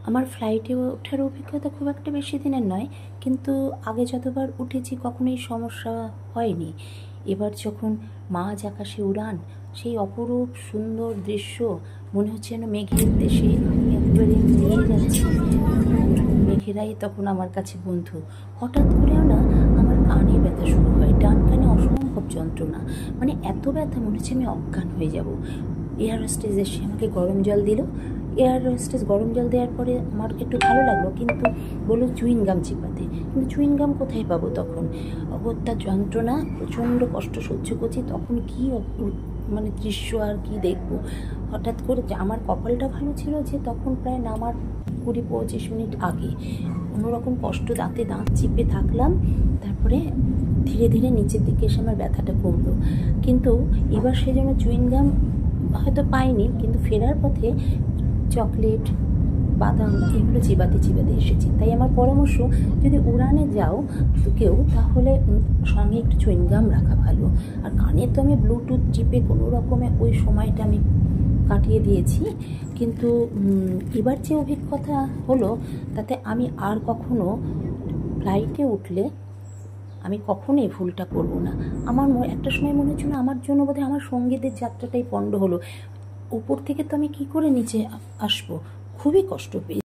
আমার ফ্লাইটে ওঠার অভিজ্ঞতা খুব একটা বেশি দিনের নয়, কিন্তু আগে যতবার উঠেছি কখনোই সমস্যা হয়নি। এবার যখন মাঝ আকাশে উড়ান, সেই অপরূপ সুন্দর দৃশ্য, মনে হচ্ছে যেন মেঘের দেশে আমি একেবারে নিয়ে যাচ্ছি। মেঘেরাই তখন আমার কাছে বন্ধু। হঠাৎ করেও না আমার কানে ব্যথা শুরু হয়, ডান কানে অসম্ভব যন্ত্রণা, মানে এত ব্যথা মনে হচ্ছে আমি অজ্ঞান হয়ে যাব। এয়ার হোস্টেস এসে আমাকে গরম জল দিল। এয়ার হোস্টেস গরম জল দেওয়ার পরে আমার একটু ভালো লাগলো, কিন্তু বললো চুইং গাম চিপাতে, কিন্তু চুইং গাম কোথায় পাবো তখন? অগত্যা যন্ত্রণা, প্রচণ্ড কষ্ট সহ্য করছি, তখন কী মানে দৃশ্য আর কি দেখবো। হঠাৎ করে আমার কপালটা ভালো ছিল যে তখন প্রায় নামার 20-25 মিনিট আগে কোনোরকম কষ্ট, দাঁতে দাঁত চিপে থাকলাম। তারপরে ধীরে ধীরে নিচের দিকে এসে আমার ব্যথাটা কমলো। কিন্তু এবার সে যেন চুইং গাম হয়তো পাইনি, কিন্তু ফেরার পথে চকলেট, বাদাম এগুলো চিবাতে চিবাতে এসেছি। তাই আমার পরামর্শ, যদি উড়ানে যাও তো কেউ, তাহলে সঙ্গে একটু চুইংগাম রাখা ভালো। আর কানে তো আমি ব্লুটুথ চিপে কোনো রকমে ওই সময়টা আমি কাটিয়ে দিয়েছি। কিন্তু এবার যে অভিজ্ঞতা হলো, তাতে আমি আর কখনো ফ্লাইটে উঠলে আমি কখনোই ভুলটা করব না। আমার একটা সময় মনে হচ্ছিল আমার জন্য বোধহয় আমার সঙ্গীদের যাত্রাটাই পণ্ড হলো। উপর থেকে তো আমি কি করে নিচে আসবো, খুবই কষ্ট পেয়েছি।